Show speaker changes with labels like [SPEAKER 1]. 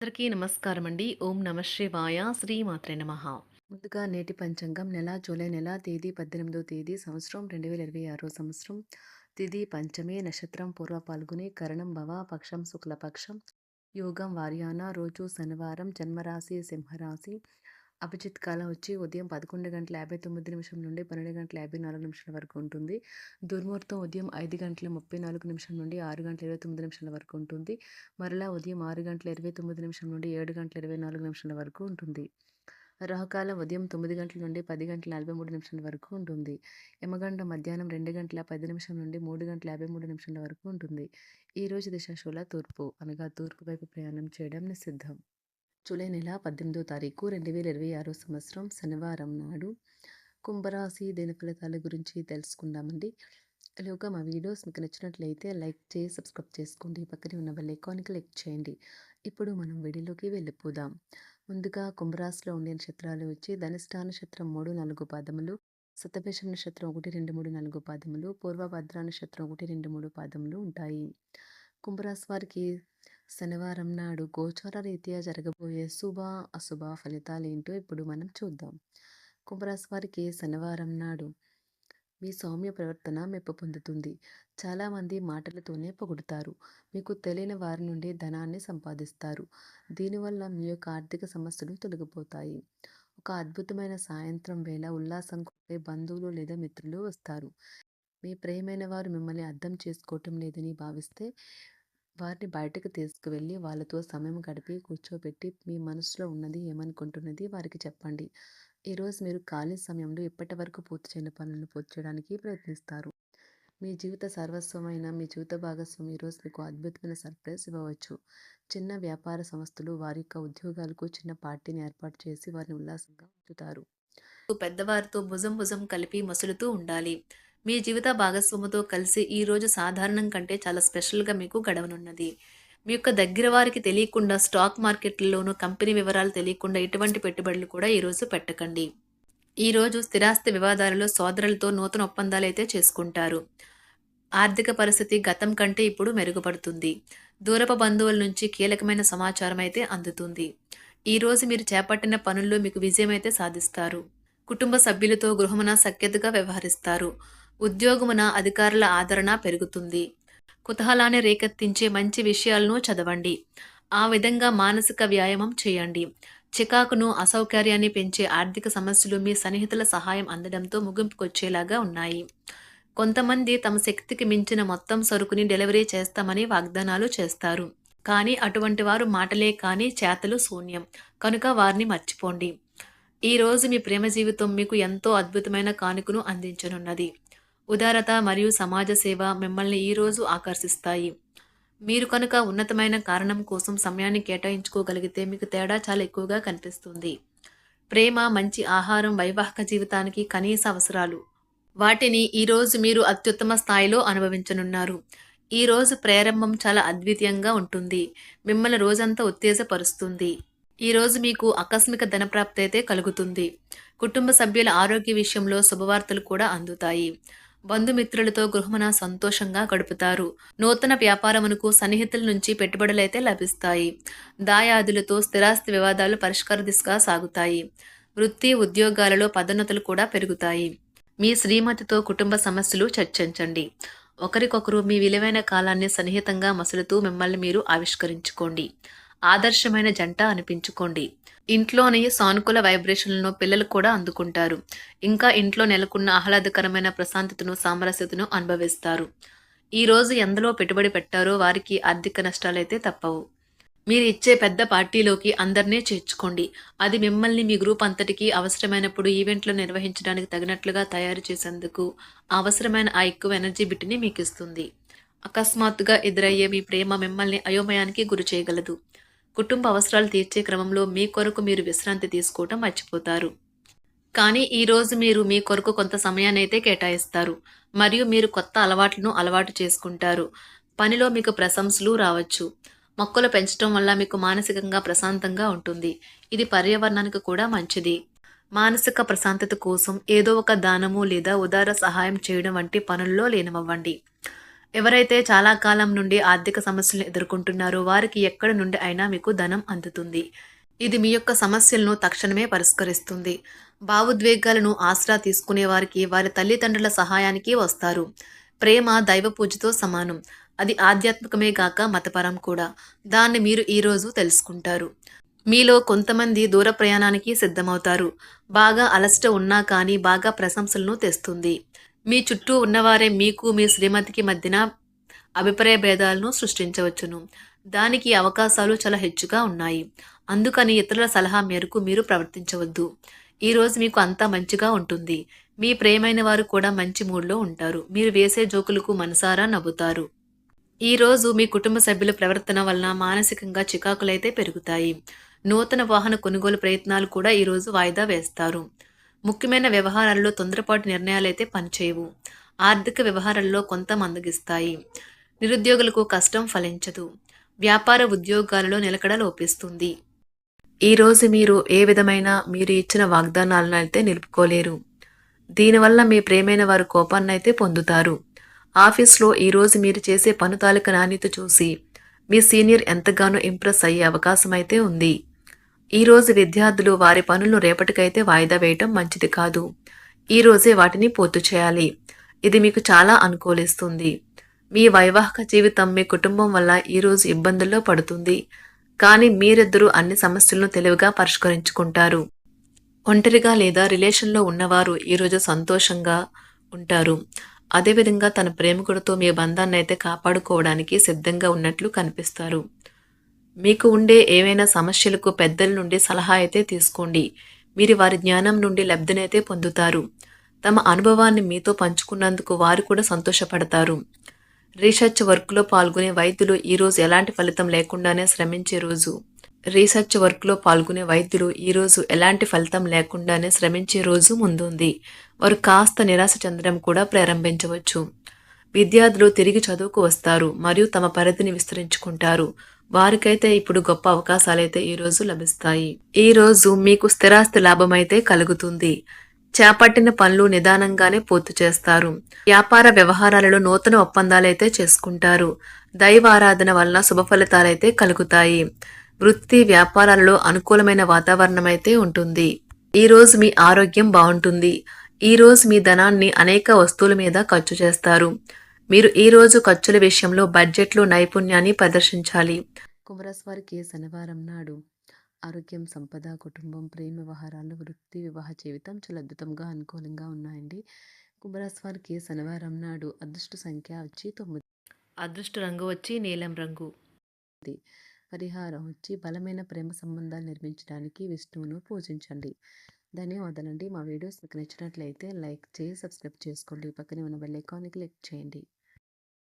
[SPEAKER 1] అందరికీ నమస్కారం అండి. ఓం నమ శివాయ. శ్రీమాత్రే నమః. ముందుగా నేటి పంచాంగం జూలై నెల తేదీ 18వ తేదీ సంవత్సరం 2026 సంవత్సరం. తిథి పంచమి, నక్షత్రం పూర్వ పాల్గొని, కరణం భవ, పక్షం శుక్లపక్షం, యోగం వార్యాన, రోజు శనివారం, జన్మరాశి సింహరాశి. అభిజిత్ కాలం వచ్చి ఉదయం 11:59 నుండి 12:54 వరకు ఉంటుంది. దుర్ముహూర్తం ఉదయం 5:34 నుండి 6:29 వరకు ఉంటుంది. మరలా ఉదయం 6:29 నుండి 7:24 వరకు ఉంటుంది. రాహుకాలం ఉదయం 9 గంటల నుండి 10:43 వరకు ఉంటుంది. యమగండం మధ్యాహ్నం 2:10 నుండి 3:53 వరకు ఉంటుంది. ఈ రోజు దిశాశూల తూర్పు, అనగా తూర్పు వైపు ప్రయాణం చేయడం నిషిద్ధం. జూలై నెల 18వ తారీఖు 2026 సంవత్సరం శనివారం నాడు కుంభరాశి దిన ఫలితాల గురించి తెలుసుకుందామండి. ఈలోగా మా వీడియోస్ మీకు నచ్చినట్లయితే లైక్ చేసి సబ్స్క్రైబ్ చేసుకోండి. పక్కనే ఉన్న బెల్ ఐకాన్కి క్లిక్ చేయండి. ఇప్పుడు మనం వీడియోలోకి వెళ్ళిపోదాం. ముందుగా కుంభరాశిలో ఉండే నక్షత్రాలు వచ్చి ధనిష్ఠా నక్షత్రం 3, 4 పాదములు, శతభిషం నక్షత్రం 1, 2, 3, 4 పాదములు, పూర్వభద్ర నక్షత్రం 1, 2, 3 పాదములు ఉంటాయి. కుంభరాశి వారికి శనివారం నాడు గోచార రీత్యా జరగబోయే శుభ అశుభ ఫలితాలేంటో ఇప్పుడు మనం చూద్దాం. కుంభరాశి వారికి శనివారం నాడు మీ సౌమ్య ప్రవర్తన మెప్పు పొందుతుంది. చాలామంది మాటలతోనే పొగుడుతారు. మీకు తెలియని వారి నుండి ధనాన్ని సంపాదిస్తారు. దీనివల్ల మీ యొక్క ఆర్థిక సమస్యలు తొలగిపోతాయి. ఒక అద్భుతమైన సాయంత్రం వేళ ఉల్లాసం కొట్టే బంధువులు లేదా మిత్రులు వస్తారు. మీ ప్రియమైన వారు మిమ్మల్ని అర్థం చేసుకోవటం లేదని భావిస్తే వారిని బయటకు తీసుకువెళ్ళి వాళ్ళతో సమయం గడిపి కూర్చోబెట్టి మీ మనసులో ఉన్నది ఏమనుకుంటున్నది వారికి చెప్పండి. ఈరోజు మీరు ఖాళీ సమయంలో ఇప్పటి వరకు పూర్తి చేయని పనులను పూర్తి చేయడానికి ప్రయత్నిస్తారు. మీ జీవిత సర్వస్వమైన మీ జీవిత భాగస్వామి ఈరోజు మీకు అద్భుతమైన సర్ప్రైజ్ ఇవ్వవచ్చు. చిన్న వ్యాపార సంస్థలు వారి యొక్క ఉద్యోగాలకు చిన్న పార్టీని ఏర్పాటు చేసి వారిని ఉల్లాసంగా ఉంచుతారు. పెద్దవారితో భుజం భుజం కలిపి మసులుతూ ఉండాలి. మీ జీవిత భాగస్వామితో కలిసి ఈ రోజు సాధారణం కంటే చాలా స్పెషల్గా మీకు గడవనున్నది. మీ యొక్క దగ్గర వారికి తెలియకుండా స్టాక్ మార్కెట్లలోనూ కంపెనీ వివరాలు తెలియకుండా ఎటువంటి పెట్టుబడులు కూడా ఈరోజు పెట్టకండి. ఈరోజు స్థిరాస్తి వివాదాలలో సోదరులతో నూతన ఒప్పందాలు అయితే చేసుకుంటారు. ఆర్థిక పరిస్థితి గతం కంటే ఇప్పుడు మెరుగుపడుతుంది. దూరపు బంధువుల నుంచి కీలకమైన సమాచారం అయితే అందుతుంది. ఈరోజు మీరు చేపట్టిన పనుల్లో మీకు విజయం అయితే సాధిస్తారు. కుటుంబ సభ్యులతో గృహమున సఖ్యతగా వ్యవహరిస్తారు. ఉద్యోగమున అధికారుల ఆదరణ పెరుగుతుంది. కుతూహలాన్ని రేకెత్తించే మంచి విషయాలను చదవండి. ఆ విధంగా మానసిక వ్యాయామం చేయండి. చికాకును, అసౌకర్యాన్ని పెంచే ఆర్థిక సమస్యలు మీ సన్నిహితుల సహాయం అందడంతో ముగింపుకొచ్చేలాగా ఉన్నాయి. కొంతమంది తమ శక్తికి మించిన మొత్తం సరుకుని డెలివరీ చేస్తామని వాగ్దానాలు చేస్తారు. కానీ అటువంటి వారు మాటలే కానీ చేతలు శూన్యం. కనుక వారిని మర్చిపోండి. ఈ రోజు మీ ప్రేమ జీవితం మీకు ఎంతో అద్భుతమైన కానుకను అందించనున్నది. ఉదారత మరియు సమాజ సేవ మిమ్మల్ని ఈ రోజు ఆకర్షిస్తాయి. మీరు కనుక ఉన్నతమైన కారణం కోసం సమయాన్ని కేటాయించుకోగలిగితే మీకు తేడా చాలా ఎక్కువగా కనిపిస్తుంది. ప్రేమ, మంచి ఆహారం వైవాహిక జీవితానికి కనీస అవసరాలు. వాటిని ఈరోజు మీరు అత్యుత్తమ స్థాయిలో అనుభవించనున్నారు. ఈ రోజు ప్రారంభం చాలా అద్వితీయంగా ఉంటుంది. మిమ్మల్ని రోజంతా ఉత్తేజపరుస్తుంది. ఈ రోజు మీకు ఆకస్మిక ధనప్రాప్తి అయితే కలుగుతుంది. కుటుంబ సభ్యుల ఆరోగ్య విషయంలో శుభవార్తలు కూడా అందుతాయి. బంధుమిత్రులతో గృహమున సంతోషంగా గడుపుతారు. నూతన వ్యాపారమునకు సన్నిహితుల నుంచి పెట్టుబడులైతే లభిస్తాయి. దాయాదులతో స్థిరాస్తి వివాదాలు పరిష్కార దిశగా సాగుతాయి. వృత్తి, ఉద్యోగాలలో పదోన్నతులు కూడా పెరుగుతాయి. మీ శ్రీమతితో కుటుంబ సమస్యలు చర్చించండి. ఒకరికొకరు మీ విలువైన కాలాన్ని సన్నిహితంగా మసులుతూ మిమ్మల్ని మీరు ఆవిష్కరించుకోండి. ఆదర్శమైన జంట అనిపించుకోండి. ఇంట్లోని సానుకూల వైబ్రేషన్లను పిల్లలు కూడా అందుకుంటారు. ఇంకా ఇంట్లో నెలకొన్న ఆహ్లాదకరమైన ప్రశాంతతను, సామరస్యతను అనుభవిస్తారు. ఈ రోజు ఎందులో పెట్టుబడి పెట్టారో వారికి ఆర్థిక నష్టాలైతే తప్పవు. మీరు ఇచ్చే పెద్ద పార్టీలోకి అందరినీ చేర్చుకోండి. అది మిమ్మల్ని మీ గ్రూప్ అంతటికి అవసరమైనప్పుడు ఈవెంట్లు నిర్వహించడానికి తగినట్లుగా తయారు చేసేందుకు అవసరమైన ఆ ఎక్కువ ఎనర్జీ బిట్ని మీకు ఇస్తుంది. అకస్మాత్తుగా ఎదురయ్యే మీ ప్రేమ మిమ్మల్ని అయోమయానికి గురి చేయగలదు. కుటుంబ అవసరాలు తీర్చే క్రమంలో మీ కొరకు మీరు విశ్రాంతి తీసుకోవటం మర్చిపోతారు. కానీ ఈ రోజు మీరు మీ కొరకు కొంత సమయాన్ని అయితే కేటాయిస్తారు. మరియు మీరు కొత్త అలవాట్లను అలవాటు చేసుకుంటారు. పనిలో మీకు ప్రశంసలు రావచ్చు. మొక్కలు పెంచడం వల్ల మీకు మానసికంగా ప్రశాంతంగా ఉంటుంది. ఇది పర్యావరణానికి కూడా మంచిది. మానసిక ప్రశాంతత కోసం ఏదో ఒక దానము లేదా ఉదార సహాయం చేయడం వంటి పనుల్లో లీనమవ్వండి. ఎవరైతే చాలా కాలం నుండి ఆర్థిక సమస్యలను ఎదుర్కొంటున్నారో వారికి ఎక్కడి నుండి అయినా మీకు ధనం అందుతుంది. ఇది మీ యొక్క సమస్యలను తక్షణమే పరిష్కరిస్తుంది. భావోద్వేగాలను ఆసరా తీసుకునే వారికి వారి తల్లిదండ్రుల సహాయానికి వస్తారు. ప్రేమ దైవ పూజతో సమానం. అది ఆధ్యాత్మికమే గాక మతపరం కూడా. దాన్ని మీరు ఈరోజు తెలుసుకుంటారు. మీలో కొంతమంది దూర ప్రయాణానికి సిద్ధమవుతారు. బాగా అలసట ఉన్నా కానీ బాగా ప్రశంసలను తెస్తుంది. మీ చుట్టూ ఉన్నవారే మీకు మీ శ్రీమతికి మధ్యన అభిప్రాయ భేదాలను సృష్టించవచ్చును. దానికి అవకాశాలు చాలా హెచ్చుగా ఉన్నాయి. అందుకని ఇతరుల సలహా మేరకు మీరు ప్రవర్తించవద్దు. ఈరోజు మీకు అంతా మంచిగా ఉంటుంది. మీ ప్రియమైన వారు కూడా మంచి మూడ్లో ఉంటారు. మీరు వేసే జోకులకు మనసారా నవ్వుతారు. ఈరోజు మీ కుటుంబ సభ్యుల ప్రవర్తన వలన మానసికంగా చికాకులైతే పెరుగుతాయి. నూతన వాహన కొనుగోలు ప్రయత్నాలు కూడా ఈరోజు వాయిదా వేస్తారు. ముఖ్యమైన వ్యవహారాల్లో తొందరపాటు నిర్ణయాలైతే పనిచేయవు. ఆర్థిక వ్యవహారాల్లో కొంత మందగిస్తాయి. నిరుద్యోగులకు కష్టం ఫలించదు. వ్యాపార ఉద్యోగాలలో నిలకడ లోపిస్తుంది. ఈరోజు మీరు ఏ విధమైన మీరు ఇచ్చిన వాగ్దానాలను అయితే నిలుపుకోలేరు. దీనివల్ల మీ ప్రేమైన వారు కోపాన్నైతే పొందుతారు. ఆఫీస్లో ఈరోజు మీరు చేసే పను తాలూకా నాణ్యత చూసి మీ సీనియర్ ఎంతగానో ఇంప్రెస్ అయ్యే అవకాశం అయితే ఉంది. ఈరోజు విద్యార్థులు వారి పనులను రేపటికైతే వాయిదా వేయటం మంచిది కాదు. ఈరోజే వాటిని పూర్తి చేయాలి. ఇది మీకు చాలా అనుకూలిస్తుంది. మీ వైవాహిక జీవితం మీ కుటుంబం వల్ల ఈరోజు ఇబ్బందుల్లో పడుతుంది. కానీ మీరిద్దరూ అన్ని సమస్యలను తెలివిగా పరిష్కరించుకుంటారు. ఒంటరిగా లేదా రిలేషన్లో ఉన్నవారు ఈరోజు సంతోషంగా ఉంటారు. అదేవిధంగా తన ప్రేమికుడితో మీ బంధాన్ని అయితే కాపాడుకోవడానికి సిద్ధంగా ఉన్నట్లు కనిపిస్తారు. మీకు ఉండే ఏవైనా సమస్యలకు పెద్దల నుండి సలహా అయితే తీసుకోండి. మీరు వారి జ్ఞానం నుండి లబ్ధినైతే పొందుతారు. తమ అనుభవాన్ని మీతో పంచుకున్నందుకు వారు కూడా సంతోషపడతారు. రీసెర్చ్ వర్క్లో పాల్గొనే వైద్యులు ఈరోజు ఎలాంటి ఫలితం లేకుండానే శ్రమించే రోజు. రీసెర్చ్ వర్క్లో పాల్గొనే వైద్యులు ఈరోజు ఎలాంటి ఫలితం లేకుండానే శ్రమించే రోజు ముందుంది. వారు కాస్త నిరాశ చెందడం కూడా ప్రారంభించవచ్చు. విద్యార్థులు తిరిగి చదువుకు వస్తారు మరియు తమ పరిధిని విస్తరించుకుంటారు. వారికైతే ఇప్పుడు గొప్ప అవకాశాలైతే ఈరోజు లభిస్తాయి. ఈరోజు మీకు స్థిరాస్తి లాభమైతే కలుగుతుంది. చేపట్టిన పనులు నిదానంగానే పూర్తి చేస్తారు. వ్యాపార వ్యవహారాలలో నూతన ఒప్పందాలైతే చేసుకుంటారు. దైవ ఆరాధన వలన శుభ ఫలితాలైతే కలుగుతాయి. వృత్తి వ్యాపారాలలో అనుకూలమైన వాతావరణం అయితే ఉంటుంది. ఈరోజు మీ ఆరోగ్యం బాగుంటుంది. ఈరోజు మీ ధనాన్ని అనేక వస్తువుల మీద ఖర్చు చేస్తారు. మీరు ఈరోజు ఖర్చుల విషయంలో బడ్జెట్లో నైపుణ్యాన్ని ప్రదర్శించాలి. కుంభరాశి వారికి శనివారం నాడు ఆరోగ్యం, సంపద, కుటుంబం, ప్రేమ వ్యవహారాలు, వృత్తి, వివాహ జీవితం చాలా అద్భుతంగా అనుకూలంగా ఉన్నాయండి. కుంభరాశి వారికి శనివారం నాడు అదృష్ట సంఖ్య వచ్చి 9. అదృష్ట రంగు వచ్చి నీలం రంగు. పరిహారం వచ్చి బలమైన ప్రేమ సంబంధాలు నిర్మించడానికి విష్ణువును పూజించండి. ధన్యవాదాలండి. మా వీడియోస్ మీకు నచ్చినట్లయితే లైక్ చేసి సబ్స్క్రైబ్ చేసుకోండి. పక్కనే ఉన్న బెల్ ఐకాన్ని క్లిక్ చేయండి.